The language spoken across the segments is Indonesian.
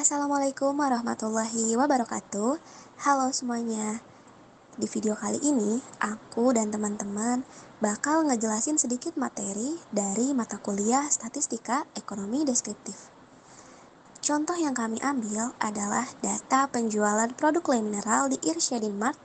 Assalamualaikum warahmatullahi wabarakatuh. Halo semuanya. Di video kali ini, aku dan teman-teman bakal ngejelasin sedikit materi dari mata kuliah Statistika Ekonomi Deskriptif. Contoh yang kami ambil adalah data penjualan produk lem mineral di Irsyadin Mart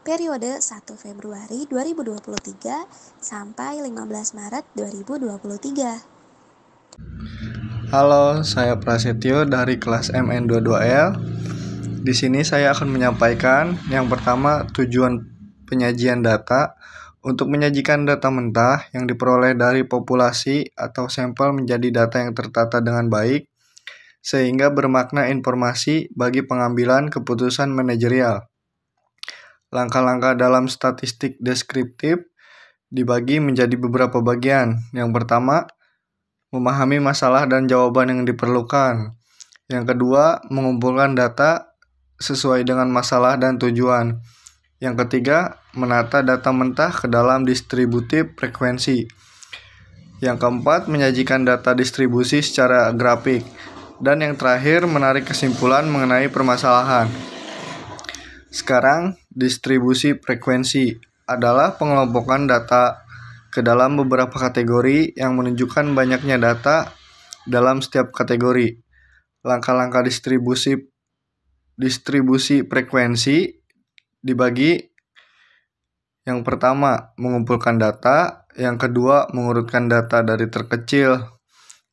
periode 1 Februari 2023 sampai 15 Maret 2023. Halo, saya Prasetyo dari kelas MN22L. Di sini saya akan menyampaikan yang pertama tujuan penyajian data. Untuk menyajikan data mentah yang diperoleh dari populasi atau sampel menjadi data yang tertata dengan baik, sehingga bermakna informasi bagi pengambilan keputusan manajerial. Langkah-langkah dalam statistik deskriptif dibagi menjadi beberapa bagian. Yang pertama, memahami masalah dan jawaban yang diperlukan. Yang kedua, mengumpulkan data sesuai dengan masalah dan tujuan. Yang ketiga, menata data mentah ke dalam distributif frekuensi. Yang keempat, menyajikan data distribusi secara grafik. Dan yang terakhir, menarik kesimpulan mengenai permasalahan. Sekarang, distribusi frekuensi adalah pengelompokan data ke dalam beberapa kategori yang menunjukkan banyaknya data dalam setiap kategori. Langkah-langkah distribusi frekuensi dibagi: yang pertama, mengumpulkan data; yang kedua, mengurutkan data dari terkecil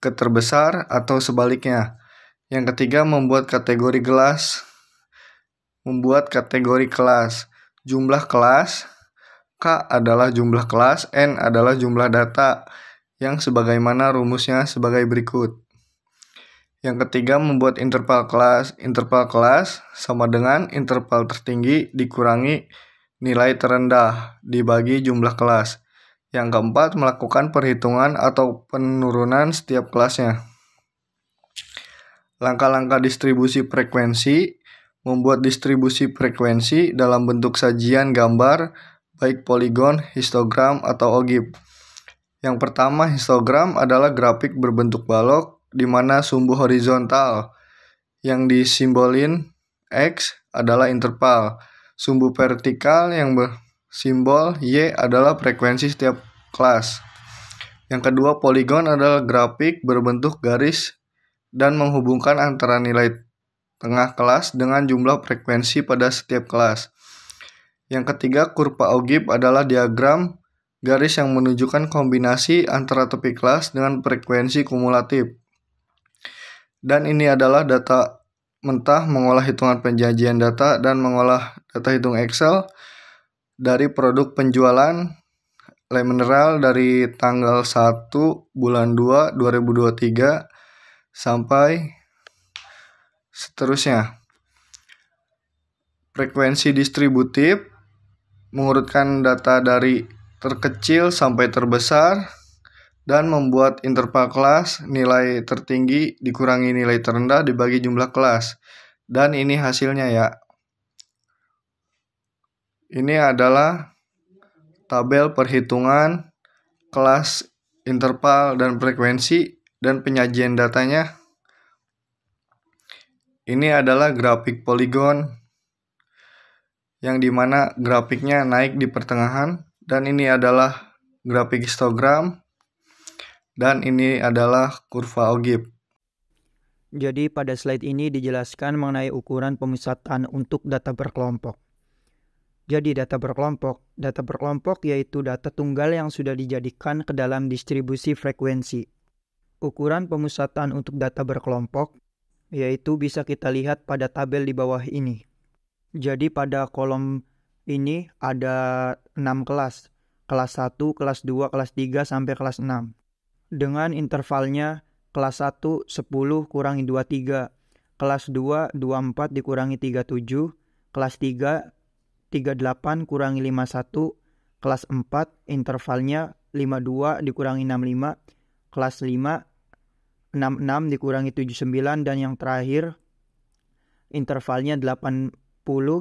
ke terbesar atau sebaliknya; yang ketiga, membuat kategori kelas. Jumlah kelas: K adalah jumlah kelas, N adalah jumlah data, yang sebagaimana rumusnya sebagai berikut. Yang ketiga, membuat interval kelas. Interval kelas sama dengan interval tertinggi dikurangi nilai terendah dibagi jumlah kelas. Yang keempat, melakukan perhitungan atau penurunan setiap kelasnya. Langkah-langkah distribusi frekuensi: membuat distribusi frekuensi dalam bentuk sajian gambar, baik poligon, histogram, atau ogif. Yang pertama, histogram adalah grafik berbentuk balok di mana sumbu horizontal yang disimbolin X adalah interval. Sumbu vertikal yang bersimbol Y adalah frekuensi setiap kelas. Yang kedua, poligon adalah grafik berbentuk garis dan menghubungkan antara nilai tengah kelas dengan jumlah frekuensi pada setiap kelas. Yang ketiga, kurva ogif adalah diagram garis yang menunjukkan kombinasi antara tepi kelas dengan frekuensi kumulatif. Dan ini adalah data mentah mengolah hitungan penyajian data dan mengolah data hitung Excel dari produk penjualan lem mineral dari tanggal 1 bulan 2 2023 sampai seterusnya. Frekuensi distributif mengurutkan data dari terkecil sampai terbesar dan membuat interval kelas, nilai tertinggi dikurangi nilai terendah dibagi jumlah kelas. Dan ini hasilnya ya. Ini adalah tabel perhitungan kelas, interval, dan frekuensi dan penyajian datanya. Ini adalah grafik poligon yang dimana grafiknya naik di pertengahan, dan ini adalah grafik histogram, dan ini adalah kurva ogif. Jadi pada slide ini dijelaskan mengenai ukuran pemusatan untuk data berkelompok. Jadi data berkelompok yaitu data tunggal yang sudah dijadikan ke dalam distribusi frekuensi. Ukuran pemusatan untuk data berkelompok yaitu bisa kita lihat pada tabel di bawah ini. Jadi pada kolom ini ada 6 kelas. Kelas 1, kelas 2, kelas 3, sampai kelas 6. Dengan intervalnya kelas 1 10 kurangi 23, kelas 2 24 dikurangi 37, kelas 3 38 kurangi 51, kelas 4 intervalnya 52 dikurangi 65, kelas 5 66 dikurangi 79, dan yang terakhir intervalnya 80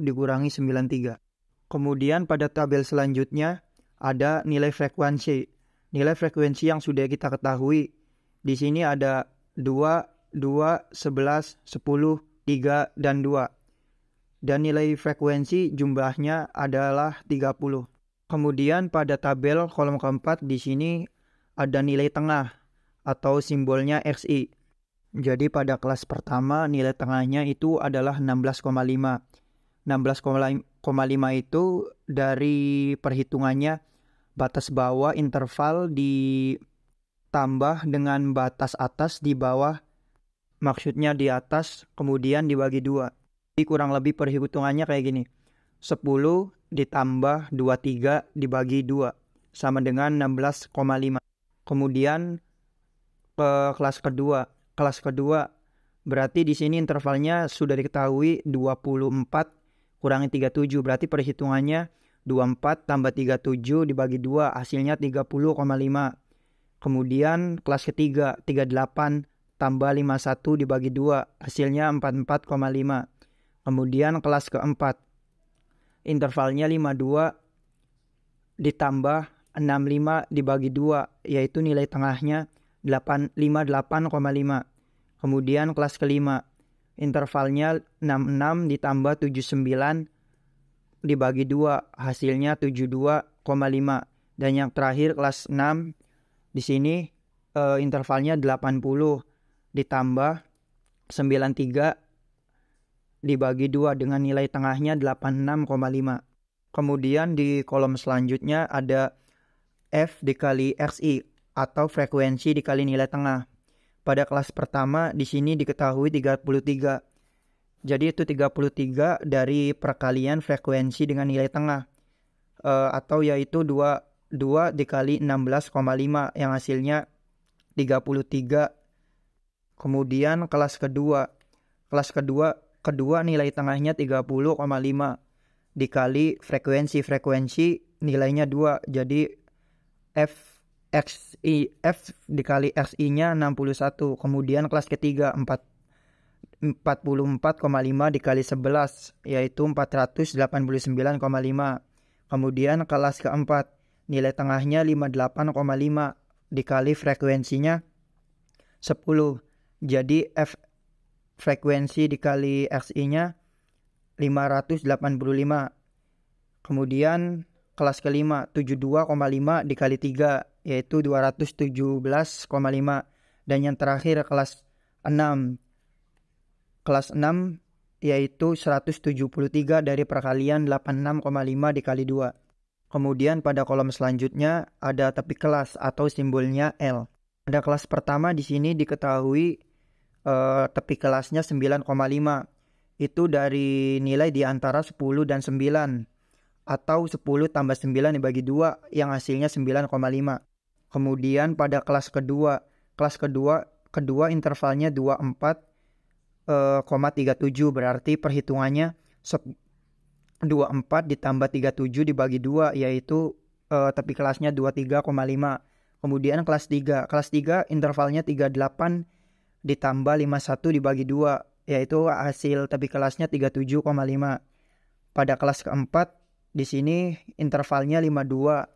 dikurangi 93. Kemudian pada tabel selanjutnya ada nilai frekuensi. Nilai frekuensi yang sudah kita ketahui. Di sini ada 2, 11, 10, 3, dan 2. Dan nilai frekuensi jumlahnya adalah 30. Kemudian pada tabel kolom keempat di sini ada nilai tengah atau simbolnya XI. Jadi pada kelas pertama nilai tengahnya itu adalah 16,5. 16,5 itu dari perhitungannya batas bawah interval ditambah dengan batas atas di bawah, maksudnya di atas kemudian dibagi 2. Jadi kurang lebih perhitungannya kayak gini. 10 ditambah 23 dibagi 2 sama dengan 16,5. Kemudian ke kelas kedua. Kelas kedua berarti di sini intervalnya sudah diketahui 24 kurangi 37. Berarti perhitungannya 24 tambah 37 dibagi 2 hasilnya 30,5. Kemudian kelas ketiga 38 tambah 51 dibagi 2 hasilnya 44,5. Kemudian kelas keempat intervalnya 52 ditambah 65 dibagi 2 yaitu nilai tengahnya 58,5. Kemudian kelas kelima intervalnya 66 ditambah 79 dibagi 2 hasilnya 72,5. Dan yang terakhir kelas 6 di sini intervalnya 80 ditambah 93 dibagi 2 dengan nilai tengahnya 86,5. Kemudian di kolom selanjutnya ada F dikali XI atau frekuensi dikali nilai tengah. Pada kelas pertama di sini diketahui 33. Jadi itu 33 dari perkalian frekuensi dengan nilai tengah. Atau yaitu 2 dikali 16,5 yang hasilnya 33. Kemudian kelas kedua. Kelas kedua nilai tengahnya 30,5 dikali frekuensi nilainya 2. Jadi F dikali XI-nya 61. Kemudian kelas ketiga 44,5 dikali 11 yaitu 489,5. Kemudian kelas keempat nilai tengahnya 58,5 dikali frekuensinya 10. Jadi F frekuensi dikali XI-nya 585. Kemudian kelas kelima 72,5 dikali 3 yaitu 217,5. Dan yang terakhir kelas 6. Kelas 6 yaitu 173 dari perkalian 86,5 dikali 2. Kemudian pada kolom selanjutnya ada tepi kelas atau simbolnya L. Pada kelas pertama di sini diketahui tepi kelasnya 9,5. Itu dari nilai di antara 10 dan 9 atau 10 tambah 9 dibagi 2 yang hasilnya 9,5. Kemudian pada kelas kedua intervalnya 24,37 berarti perhitungannya 24 ditambah 37 dibagi 2 yaitu tepi kelasnya 23,5. Kemudian kelas 3 intervalnya 38 ditambah 51 dibagi 2 yaitu hasil tepi kelasnya 37,5. Pada kelas keempat di sini intervalnya 52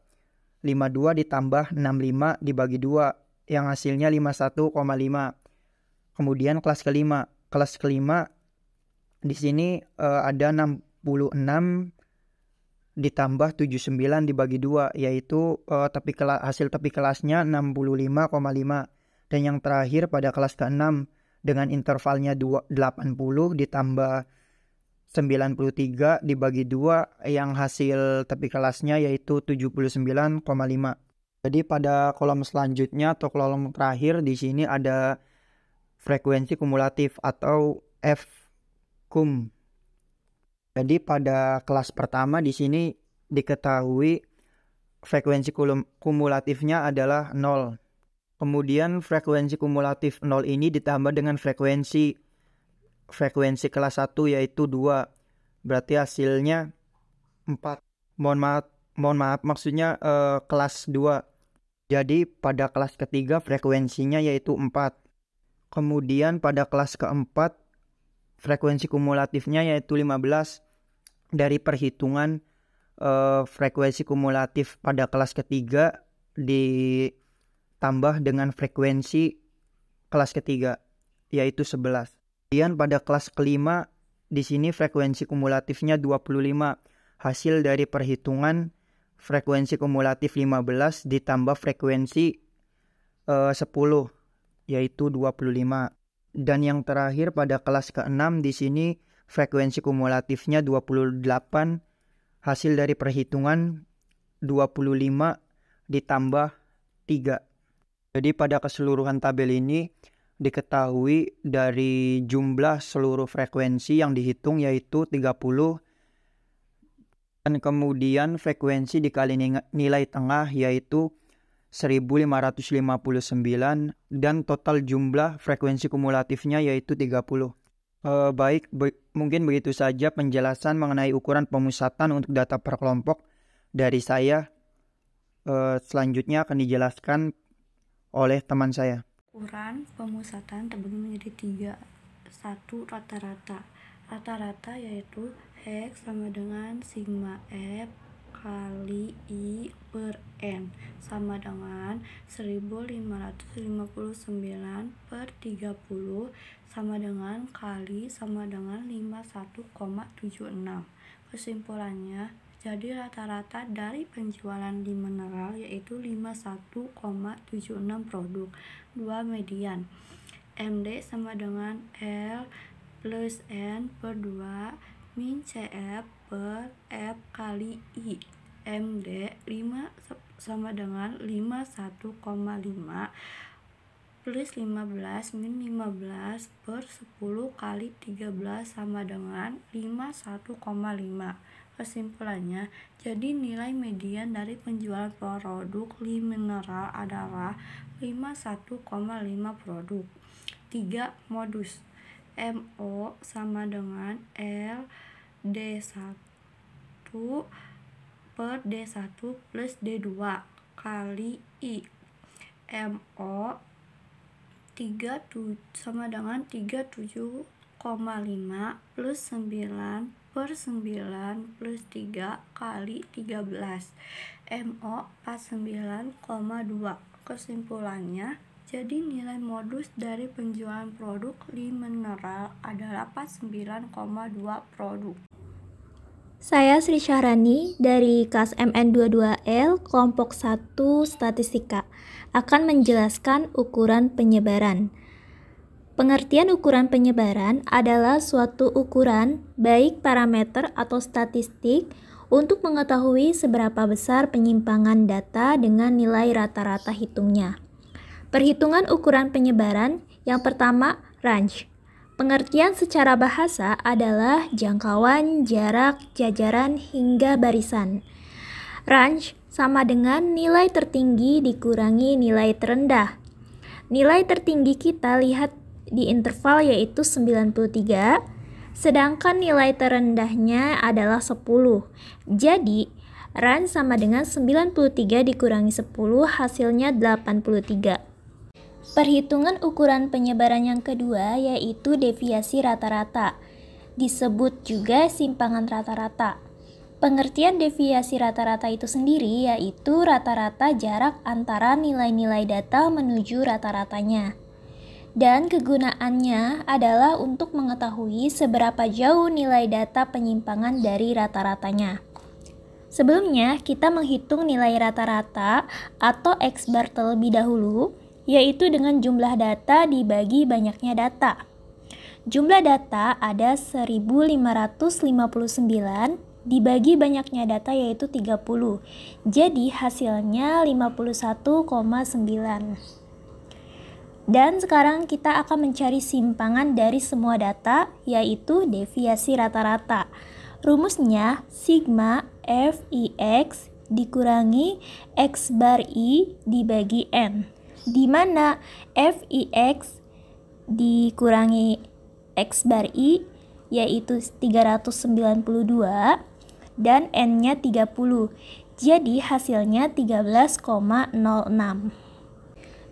ditambah 65 dibagi 2 yang hasilnya 51,5. Kemudian kelas kelima di sini ada 66 ditambah 79 dibagi 2 yaitu hasil tepi kelasnya 65,5. Dan yang terakhir pada kelas ke-6 dengan intervalnya 80 ditambah 93 dibagi 2 yang hasil tepi kelasnya yaitu 79,5. Jadi pada kolom selanjutnya atau kolom terakhir di sini ada frekuensi kumulatif atau F kum. Jadi pada kelas pertama di sini diketahui frekuensi kumulatifnya adalah 0. Kemudian frekuensi kumulatif 0 ini ditambah dengan frekuensi kelas 1 yaitu 2. Berarti hasilnya 4. Mohon maaf maksudnya kelas 2. Jadi pada kelas ketiga frekuensinya yaitu 4. Kemudian pada kelas keempat frekuensi kumulatifnya yaitu 15 dari perhitungan frekuensi kumulatif pada kelas ketiga ditambah dengan frekuensi kelas ketiga yaitu 11. Kemudian pada kelas kelima, di sini frekuensi kumulatifnya 25. Hasil dari perhitungan frekuensi kumulatif 15 ditambah frekuensi 10, yaitu 25. Dan yang terakhir pada kelas ke-6 di sini frekuensi kumulatifnya 28. Hasil dari perhitungan 25 ditambah 3. Jadi pada keseluruhan tabel ini diketahui dari jumlah seluruh frekuensi yang dihitung yaitu 30, dan kemudian frekuensi dikali nilai tengah yaitu 1559, dan total jumlah frekuensi kumulatifnya yaitu 30. Mungkin begitu saja penjelasan mengenai ukuran pemusatan untuk data per kelompok dari saya. Selanjutnya akan dijelaskan oleh teman saya. Ukuran pemusatan terbagi menjadi 3. 1. Rata-rata. Rata-rata yaitu X sama dengan sigma F kali I per N sama dengan 1559 per 30 sama dengan kali sama dengan 51,76. Kesimpulannya, jadi rata-rata dari penjualan di mineral yaitu 51,76 produk. 2. Median. MD sama dengan L plus N per 2 min CF per F kali I. MD 5 sama dengan 51,5 plus 15 min 15 per 10 kali 13 sama dengan 51,5. Kesimpulannya, jadi nilai median dari penjualan produk li mineral adalah 51,5 produk. 3. Modus. MO sama dengan L D1 per D1 plus D2 kali I. MO 37 sama dengan 37,5 plus 9 per 9 plus 3 kali 13. MO 49,2. Kesimpulannya, jadi nilai modus dari penjualan produk li mineral adalah 49,2 produk. Saya Sri Syahrani dari kelas MN22L kelompok 1 Statistika akan menjelaskan ukuran penyebaran. Pengertian ukuran penyebaran adalah suatu ukuran baik parameter atau statistik untuk mengetahui seberapa besar penyimpangan data dengan nilai rata-rata hitungnya. Perhitungan ukuran penyebaran yang pertama, range. Pengertian secara bahasa adalah jangkauan, jarak, jajaran, hingga barisan. Range sama dengan nilai tertinggi dikurangi nilai terendah. Nilai tertinggi kita lihat di interval yaitu 93, sedangkan nilai terendahnya adalah 10. Jadi, range sama dengan 93 dikurangi 10 hasilnya 83. Perhitungan ukuran penyebaran yang kedua yaitu deviasi rata-rata, disebut juga simpangan rata-rata. Pengertian deviasi rata-rata itu sendiri yaitu rata-rata jarak antara nilai-nilai data menuju rata-ratanya. Dan kegunaannya adalah untuk mengetahui seberapa jauh nilai data penyimpangan dari rata-ratanya. Sebelumnya, kita menghitung nilai rata-rata atau X-bar terlebih dahulu, yaitu dengan jumlah data dibagi banyaknya data. Jumlah data ada 1559 dibagi banyaknya data yaitu 30. Jadi hasilnya 51,9. Dan sekarang kita akan mencari simpangan dari semua data yaitu deviasi rata-rata. Rumusnya sigma Fix dikurangi X bar I dibagi N, di mana Fix dikurangi X bar I yaitu 392 dan N-nya 30. Jadi hasilnya 13,06.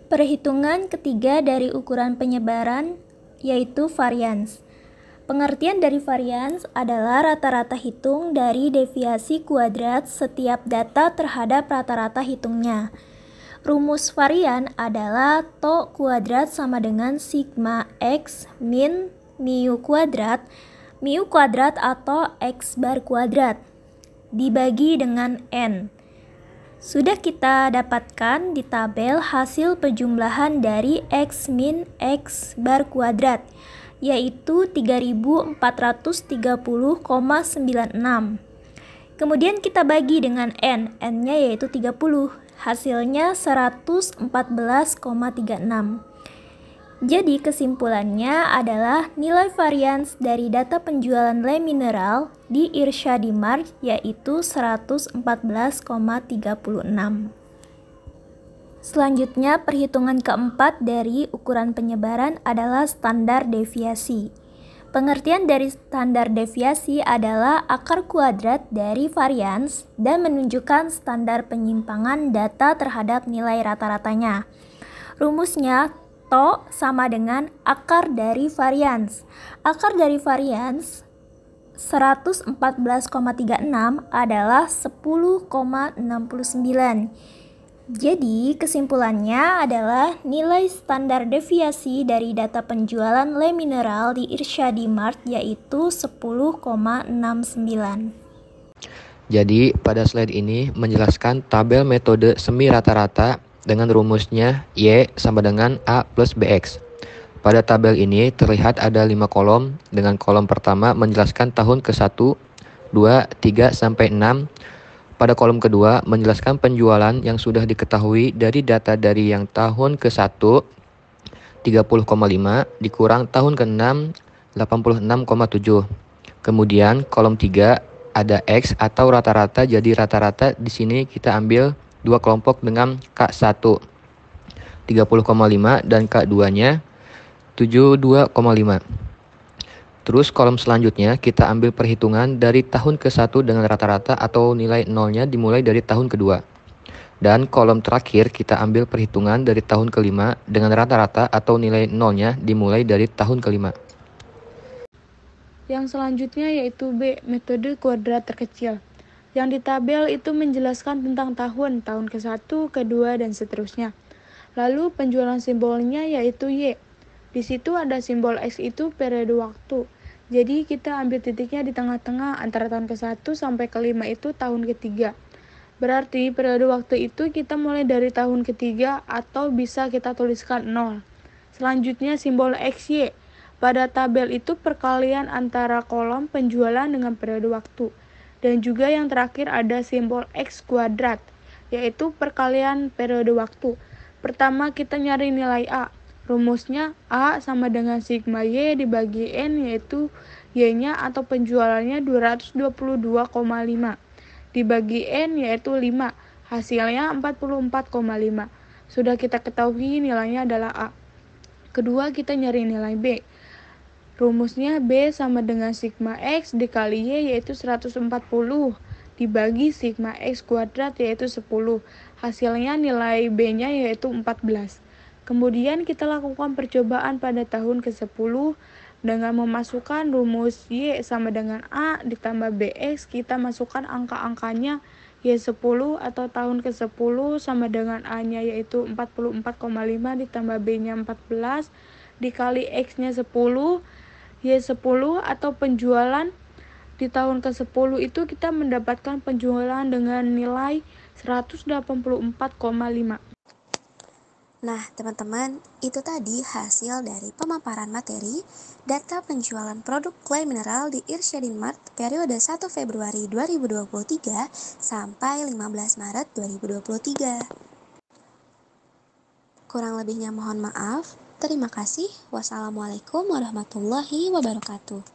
Perhitungan ketiga dari ukuran penyebaran yaitu varians. Pengertian dari varians adalah rata-rata hitung dari deviasi kuadrat setiap data terhadap rata-rata hitungnya. Rumus varian adalah to kuadrat sama dengan sigma X min mu kuadrat atau X bar kuadrat, dibagi dengan N. Sudah kita dapatkan di tabel hasil penjumlahan dari X min X bar kuadrat, yaitu 3430,96. Kemudian kita bagi dengan N, N-nya yaitu 30, hasilnya 114,36. Jadi kesimpulannya adalah nilai varians dari data penjualan lem mineral di Irsyadi Mart yaitu 114,36. Selanjutnya, perhitungan keempat dari ukuran penyebaran adalah standar deviasi. Pengertian dari standar deviasi adalah akar kuadrat dari varians dan menunjukkan standar penyimpangan data terhadap nilai rata-ratanya. Rumusnya To sama dengan akar dari varians. Akar dari varians 114,36 adalah 10,69. Jadi kesimpulannya adalah nilai standar deviasi dari data penjualan lem mineral di Irsyadi Mart yaitu 10,69. Jadi pada slide ini menjelaskan tabel metode semi rata-rata dengan rumusnya Y sama dengan A plus BX. Pada tabel ini terlihat ada 5 kolom, dengan kolom pertama menjelaskan tahun ke-1, 2, 3, sampai 6. Pada kolom kedua menjelaskan penjualan yang sudah diketahui dari data dari yang tahun ke-1, 30,5, dikurang tahun ke-6, 86,7. Kemudian kolom 3 ada X atau rata-rata, jadi rata-rata di sini kita ambil dua kelompok dengan K1 30,5 dan K2-nya 72,5. Terus kolom selanjutnya kita ambil perhitungan dari tahun ke-1 dengan rata-rata atau nilai nolnya dimulai dari tahun kedua. Dan kolom terakhir kita ambil perhitungan dari tahun kelima dengan rata-rata atau nilai nolnya dimulai dari tahun kelima. Yang selanjutnya yaitu B, metode kuadrat terkecil. Yang di tabel itu menjelaskan tentang tahun ke-1, ke-2, dan seterusnya. Lalu penjualan simbolnya yaitu Y. Di situ ada simbol X itu periode waktu. Jadi kita ambil titiknya di tengah-tengah antara tahun ke-1 sampai ke-5 itu tahun ke-3. Berarti periode waktu itu kita mulai dari tahun ke-3 atau bisa kita tuliskan 0. Selanjutnya simbol XY. Pada tabel itu perkalian antara kolom penjualan dengan periode waktu. Dan juga yang terakhir ada simbol X kuadrat, yaitu perkalian periode waktu. Pertama kita nyari nilai A. Rumusnya A sama dengan sigma Y dibagi N, yaitu Y-nya atau penjualannya 222,5. Dibagi N yaitu 5. Hasilnya 44,5. Sudah kita ketahui nilainya adalah A. Kedua kita nyari nilai B. Rumusnya B sama dengan sigma X dikali Y yaitu 140 dibagi sigma X kuadrat yaitu 10. Hasilnya nilai B-nya yaitu 14. Kemudian kita lakukan percobaan pada tahun ke-10 dengan memasukkan rumus Y sama dengan A ditambah BX. Kita masukkan angka-angkanya Y10 atau tahun ke-10 sama dengan A-nya yaitu 44,5 ditambah B-nya 14 dikali X-nya 10. Y10 atau penjualan di tahun ke-10 itu kita mendapatkan penjualan dengan nilai 184,5. Nah, teman-teman, itu tadi hasil dari pemaparan materi data penjualan produk clay mineral di Irsyadi Mart periode 1 Februari 2023 sampai 15 Maret 2023. Kurang lebihnya mohon maaf. Terima kasih. Wassalamualaikum warahmatullahi wabarakatuh.